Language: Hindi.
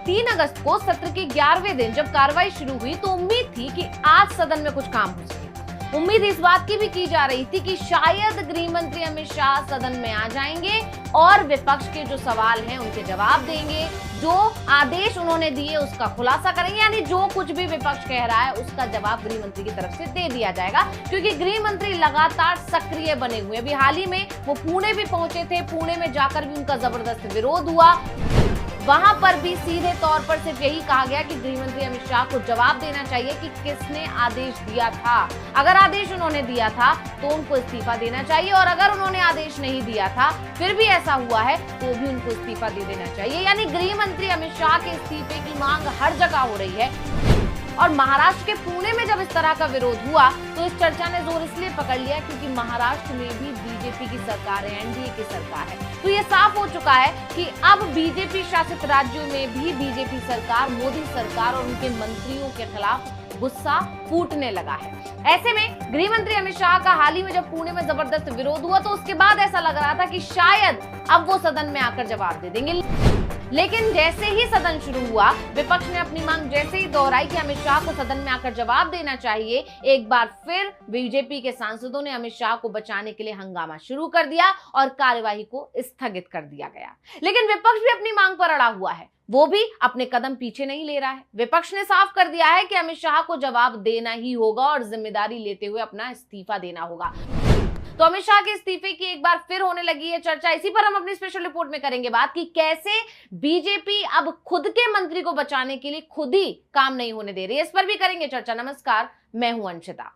3 अगस्त को सत्र के 11वें दिन जब कार्रवाई शुरू हुई तो उम्मीद थी कि आज सदन में कुछ काम हो सके। उम्मीद इस बात की भी की जा रही थी कि शायद गृह मंत्री अमित शाह सदन में आ जाएंगे और विपक्ष के जो सवाल हैं उनके जवाब देंगे, जो आदेश उन्होंने दिए उसका खुलासा करेंगे, यानी जो कुछ भी विपक्ष कह रहा है उसका जवाब गृह मंत्री की तरफ से दे दिया जाएगा। क्योंकि गृह मंत्री लगातार सक्रिय बने हुए, अभी हाल ही में वो पुणे भी पहुंचे थे, पुणे में जाकर भी उनका जबरदस्त विरोध हुआ। वहां पर भी सीधे तौर पर सिर्फ यही कहा गया कि गृह मंत्री अमित शाह को जवाब देना चाहिए कि किसने आदेश दिया था। अगर आदेश उन्होंने दिया था तो उनको इस्तीफा देना चाहिए, और अगर उन्होंने आदेश नहीं दिया था फिर भी ऐसा हुआ है तो भी उनको इस्तीफा दे देना चाहिए। यानी गृह मंत्री अमित शाह के इस्तीफे की मांग हर जगह हो रही है। और महाराष्ट्र के पुणे में जब इस तरह का विरोध हुआ तो इस चर्चा ने जोर इसलिए पकड़ लिया क्योंकि महाराष्ट्र में भी बीजेपी की सरकार है, एनडीए की सरकार है। तो ये साफ हो चुका है कि अब बीजेपी शासित राज्यों में भी बीजेपी सरकार, मोदी सरकार और उनके मंत्रियों के खिलाफ गुस्सा फूटने लगा है। ऐसे में गृह मंत्री अमित शाह का हाल ही में जब पुणे में जबरदस्त विरोध हुआ तो उसके बाद ऐसा लग रहा था कि शायद अब वो सदन में आकर जवाब दे देंगे। लेकिन जैसे ही सदन शुरू हुआ, विपक्ष ने अपनी मांग जैसे ही दोहराई कि अमित शाह को सदन में आकर जवाब देना चाहिए, एक बार फिर बीजेपी के सांसदों ने अमित शाह को बचाने के लिए हंगामा शुरू कर दिया और कार्यवाही को स्थगित कर दिया गया। लेकिन विपक्ष भी अपनी मांग पर अड़ा हुआ है, वो भी अपने कदम पीछे नहीं ले रहा है। विपक्ष ने साफ कर दिया है कि अमित शाह को जवाब देना ही होगा और जिम्मेदारी लेते हुए अपना इस्तीफा देना होगा। तो अमित शाह के इस्तीफे की एक बार फिर होने लगी है चर्चा। इसी पर हम अपनी स्पेशल रिपोर्ट में करेंगे बात कि कैसे बीजेपी अब खुद के मंत्री को बचाने के लिए खुद ही काम नहीं होने दे रही है। इस पर भी करेंगे चर्चा। नमस्कार, मैं हूं अंशिता।